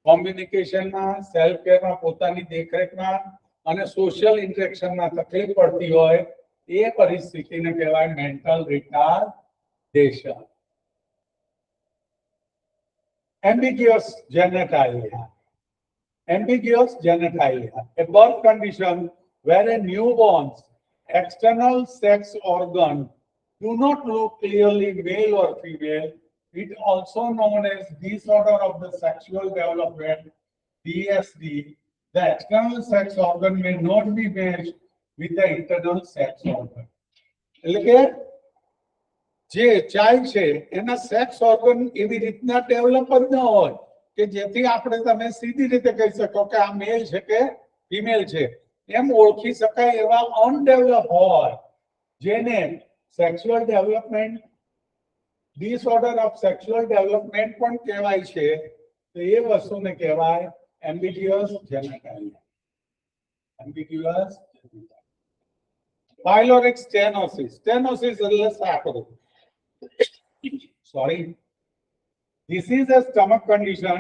કોમ્યુનિકેશનમાં, સેલ્ફ કેરમાં, પોતાની દેખરેખમાં અને સોશિયલ ઇન્ટરેક્શનમાં તકલીફ પડતી હોય, એ પરિસ્થિતિને કહેવાય mental retardation. Ambiguous genitalia. Ambiguous genitalia, a birth condition where a newborn's external sex organ do not look clearly male or female. It also known as disorder of the sexual development, DSD. The external sex organ may not be matched with the internal sex organ. એટલે કે જે child છે એના sex organ એવી રીતના develop જ ન હોય કે જેથી આપણે તમે સીધી રીતે કહી શકો કે આ મેલ છે કે ફિમેલ છે, એમ ઓળખી શકાય એવા અનડેવલપ હોય, જેને sexual development disorder of sexual development પણ કહેવાય છે. તો એ વસ્તુને કહેવાય ambiguous genitalia. Ambiguous genitalia. Pyloric stenosis. Stenosis એટલે સાંકડો. Sorry. This is a stomach condition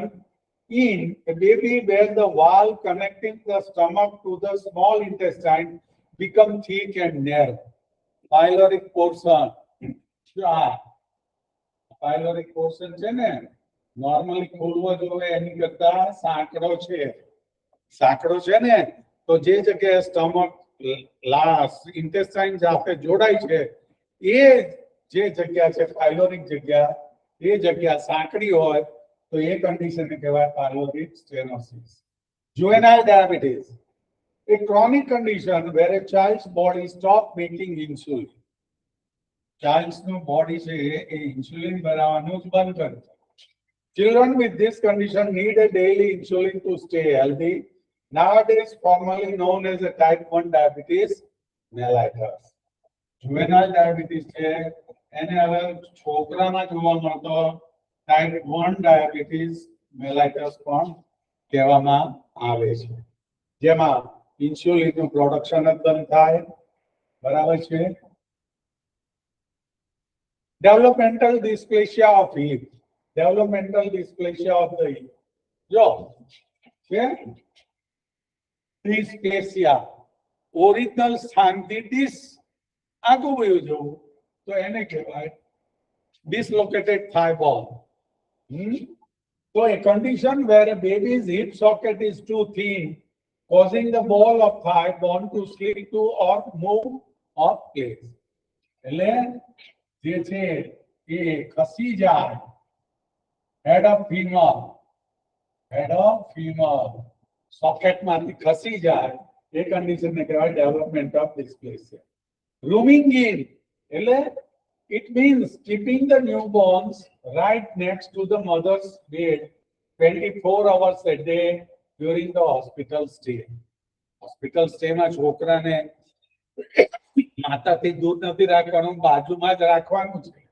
in a baby where the wall connecting the stomach to the small intestine become thick and narrow. Pyloric portion. Pyloric portion છે ને, normally ખોલવો જોઈએ એની કરતા સાંકડો છે. સાંકડો છે ને, તો જે જગ્યાએ સ્ટમક લાસ ઇન્ટેસ્ટાઇન સાથે જોડાય છે, એ જે જગ્યા છે પાયલોરિક જગ્યા, એ જગ્યા સાંકડી હોય તો એ કન્ડિશનને કહેવાય પાયલોરિક સ્ટેનોસિસ. Juvenile diabetes, a chronic condition where a child's body stop making insulin. Child's નું body છે એ ઇન્સ્યુલિન બનાવવાનું જ બંધ કરે છે. Children with this condition need a daily insulin to stay healthy. Nowadays, formerly known as a type 1 diabetes mellitus. Juvenile diabetes છે એને હવે છોકરામાં જોવા મળતો type 1 diabetes mellitus પણ કહેવામાં આવે છે, જેમાં ઇન્સ્યુલિનનું પ્રોડક્શન જ બંધ થાય. બરાબર છે. Developmental dysplasia of hip. Developmental dysplasia of the hip. જો છે dysplasia, ઓરિજિનલ સ્થાનથી ડિસ આગું વયું જવું, તો એને કહેવાય dislocated thigh bone. So a condition where a baby's hip socket is too thin, causing the ball of thigh bone to slip to or move off place. એટલે જે છે એ ખસી જાય, head of femur socket માંથી ખસી જાય, એ condition ને કહેવાય development of dysplasia. Rooming in, એટલે it means keeping the newborns right next to the mother's bed 24 hours a day during the hospital stay. Hospital stay માં છોકરાને માતાથી દૂર નથી રાખવાનું, બાજુમાં જ રાખવાનું છે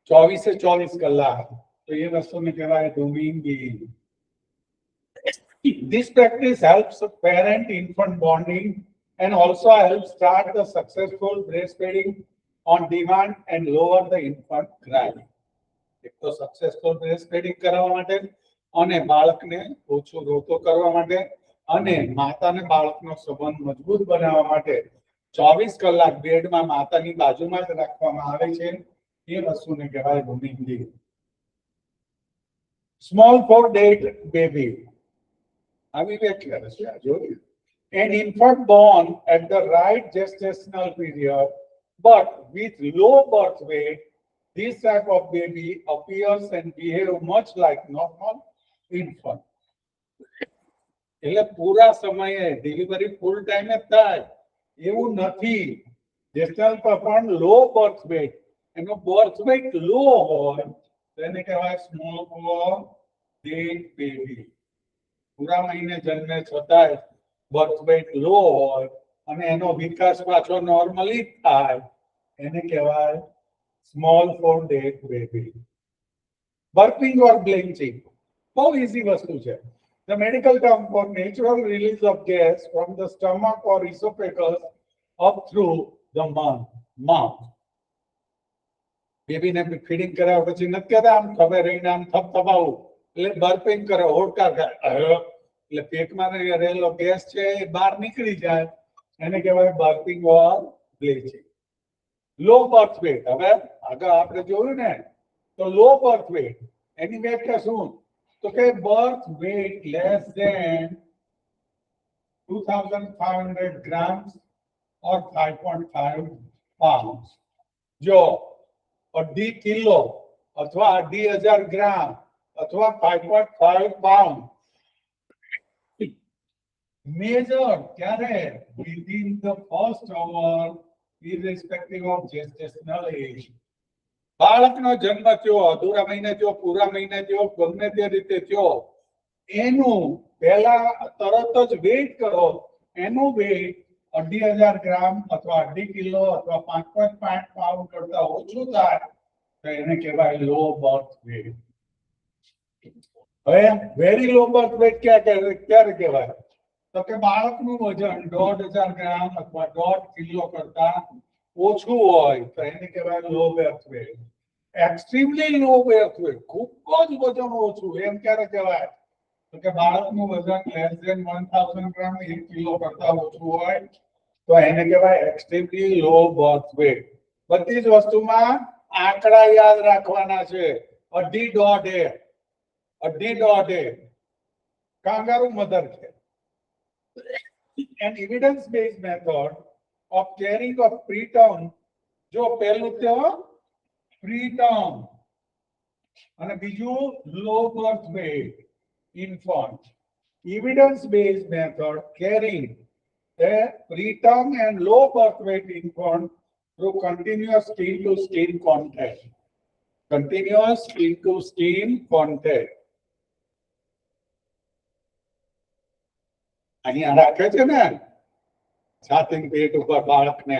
24 કલાક. તો એ વસ્તુને કહેવાય rooming in. This practice helps parent-infant bonding and also helps start the successful breastfeeding on demand and lower the infant cry. એક તો successful breastfeeding કરવા માટે અને બાળકને ઓછું રોતો કરવા માટે અને માતાને બાળકનો સંબંધ મજબૂત બનાવવા માટે 24 કલાક બેડમાં માતાની બાજુમાં જ રાખવામાં આવે છે. એ વસ્તુને કહેવાય rooming in. Small for dead baby. આવી વ્યાખ્યા છે આ જોયું. An infant born at the right gestational period but with low birth weight, this type of baby appears and behave much like normal infant. એટલે પૂરા સમયે ડિલિવરી ફૂલ ટાઈમે થાય એવું નથી. જેસ્ટલ પર પણ લો બર્થ વેટ, એનો બર્થ વેટ લો હોય તો એને કહેવાય સ્મોલ ડેડ બેબી. પૂરા મહિને જન્મે છતાંય બર્થ વેટ લો હોય અને એનો વિકાસ પાછો નોર્મલી થાય એને કહેવાય સ્મોલ ફોર ડેડ બેબી. બર્પિંગ ઓર બ્લિંચિંગ બહુ ઈઝી વસ્તુ છે. The medical term for natural release of gas from the stomach or esophagus up through the mouth. બેબીને ફીડિંગ કરાવ્યા પછી નથી કહેતા આમ ખબર રહીને આમ થપથપાવું એટલે બર્પિંગ કરે, હોડકાર ખાય એટલે પેટમાં રહેલો ગેસ છે એ બહાર નીકળી જાય એને કહેવાય બર્પિંગ ઓર બ્લીચિંગ. લો બર્થ વેટ, હવે આગળ આપણે જોયું ને તો લો બર્થ વેટ એની વ્યાખ્યા શું? તો કે birth weight less than 2500 grams or 5.5 pounds. જો 2.5 કિલો અથવા 2,500 ગ્રામ અથવા 5.5 pound measured ક્યારે? within the first hour irrespective of gestational age. બાળકનો જન્મ થયો, અધૂરા મહિને થયો, પૂરા મહિને થયો, ગમે તે રીતે થયો, એનું પહેલા તરત જ વેઇટ કરો. એનું વેઇટ 2,500 ગ્રામ અથવા 2 કિલો અથવા 5.5 પાઉન્ડ કરતા ઓછું થાય તો એને કહેવાય લો બર્થ વેટ. હવે વેરી લો બર્થ વેટ ક્યારે કહેવાય? તો કે બાળકનું વજન 1,500 ગ્રામ અથવા 1.5 કિલો કરતા ઓછું હોય તો એને કહેવાય લો બર્થ વેટ. એક્સ્ટ્રીમલી લો બર્થ વેટ, ખૂબ જ વજન ઓછું, એમ ક્યારે કહેવાય? તો કે બાળકનું વજન લેસ ધેન 1,000 ગ્રામ 1 કિલો કરતા ઓછું હોય તો એને કહેવાય એક્સ્ટ્રીમલી લો બર્થ વેટ. બધી જ વસ્તુમાં આંકડા યાદ રાખવાના છે. 2.5 કાંગારૂ મધર છે. An evidence-based method of caring of preterm, જો પહેલું તો preterm અને બીજું low birth weight infant. Evidence-based method caring a preterm and low birth weight infant through continuous skin-to-skin contact. Continuous skin-to-skin contact. અહીંયા રાખે છે ને છાતી પેટ ઉપર બાળકને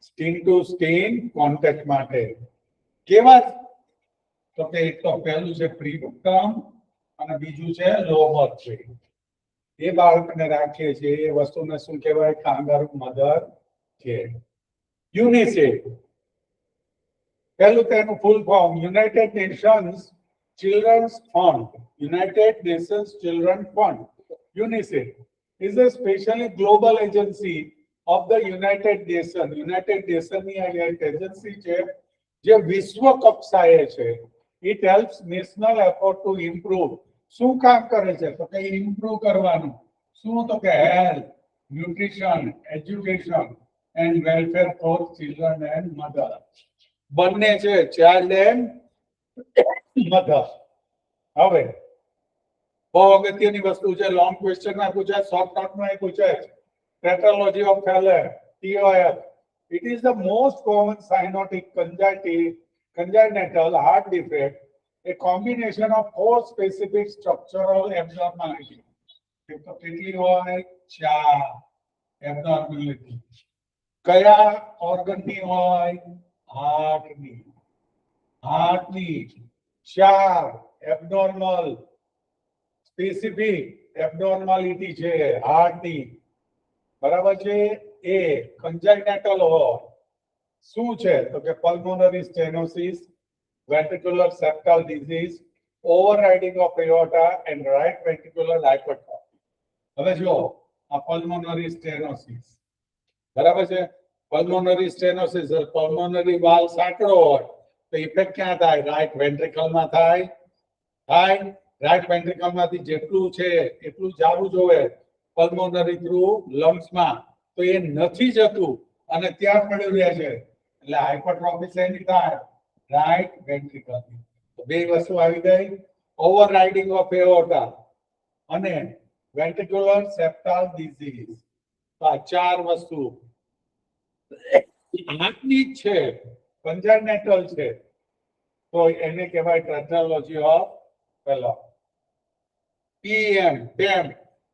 સ્કિન ટુ સ્કિન કોન્ટેક્ટ માટે. કેવા? તો કે એક તો પહેલું છે પ્રીટર્મ અને બીજું છે લો બર્થ વેટ. એ બાળકને રાખીએ છીએ એ વસ્તુને શું કહેવાય? કાંગારૂ મધર છે. યુનિસેફ પહેલું તેનું full form United Nations Children's Fund. United Nations children fund, UNICEF is a specially global agency of the United Nations. United Nations ની આ એક એજન્સી છે જે વિશ્વ કક્ષાએ છે. It helps national effort to improve. શું કામ કરે છે? તો કે ઇમ્પ્રૂવ કરવાનું. શું? તો કે health, nutrition, education and welfare four children and mother. બંને છે, ચાઇલ્ડ એન્ડ મધર. હવે બહુ અગત્યની વસ્તુ છે. લોંગ ક્વેશ્ચનમાં પૂછાય, શોર્ટ નોટમાં પૂછાય. પેથોલોજી ઓફ થેલેમ, TOF. It is the most common cyanotic congenital heart defect, a combination of 4 specific structural abnormalities. તો કેટલી હોય? 4 abnormality. કયા ઓર્ગનની હોય? હાર્ટની. હાર્ટની 4 abnormal સ્પેસિફિક એબનોર્માલિટી છે હાર્ટની. બરાબર છે? એ કન્જાઇનેટલ હોય. શું છે? તો કે pulmonary stenosis, ventricular septal disease, overriding of aorta and right ventricular hypertrophy. હવે જો આ પલ્મોનરી સ્ટેનોસિસ, બરાબર છે? પલ્મોનરી સ્ટેનોસિસ, પલ્મોનરી વાલ્વ સાંકડો હોય તો ઇફેક્ટ ક્યાં થાય? રાઇટ વેન્ટ્રિકલમાં થાય. રાઈટ વેન્ટ્રિકલમાંથી જેટલું છે એટલું જવું જોઈએ પલ્મોનરી થ્રુ લંગ્સમાં, તો એ નથી જતું અને ત્યાં પડ્યું રહે છે, એટલે હાઇપરટ્રોફી શેની થાય? Right ventricle. તો બે વસ્તુ આવી ગઈ, ઓવરરાઇડિંગ ઓફ એઓર્ટા અને વેન્ટ્રિક્યુલર સેપ્ટલ ડિઝીઝ. તો આ ચાર વસ્તુ હાર્ટની જ છે, કન્જેનિટલ છે, તો એને કહેવાય ટેટ્રાલોજી ઓફ ફેલોપ. પીએમ પેમ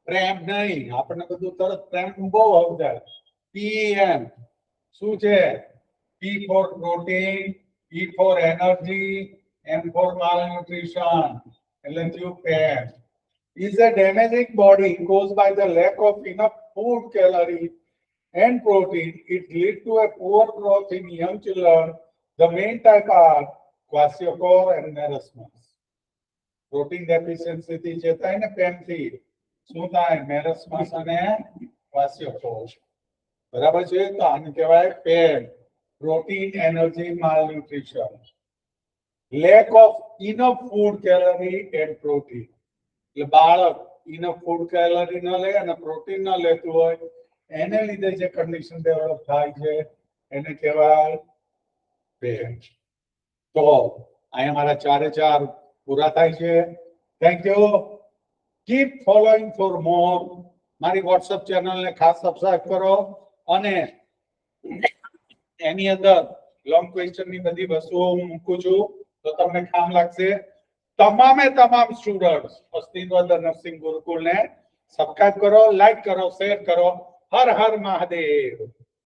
પ્રેમ નહીં, આપણને બધું તરત પ્રેમ બહુ આવતા. પીએમ શું છે? P for protein, E for energy, M for malnutrition, એટલે થયું PEM. Is a damaging body caused by the lack of enough food, calorie and protein. It leads to a poor growth in young children. The main type are kwashiorkor and marasmus. Protein deficiency થી જે થાય ને પેમ થી શું થાય? મેરસ્મસ અને ક્વાશિયોકોર. બરાબર છે? તો આને કહેવાય PEM. Protein energy malnutrition, lack of enough food calorie and protein. એટલે બાળક ઇનફ ફૂડ કેલરી ન લે અને પ્રોટીન ન લેતું હોય એને લીધે જે કન્ડિશન ડેવલપ થાય છે એને કહેવાય પેમ. તો અહીંયા મારા ચારે ચાર પૂરા થાય છે. Thank you. Keep following for more. મારી વોટ્સઅપ ચેનલને ખાસ સબસ્ક્રાઇબ કરો અને એની અંદર લોંગ ક્વેશ્ચન ની બધી વસ્તુઓ હું મૂકું છું તો તમને કામ લાગશે. તમામે તમામ સ્ટુડન્ટ્સ અસ્તિત્વ નર્સિંગ ગુરુકુળને સબસ્ક્રાઇબ કરો, લાઈક કરો, શેર કરો. હર હર મહાદેવ.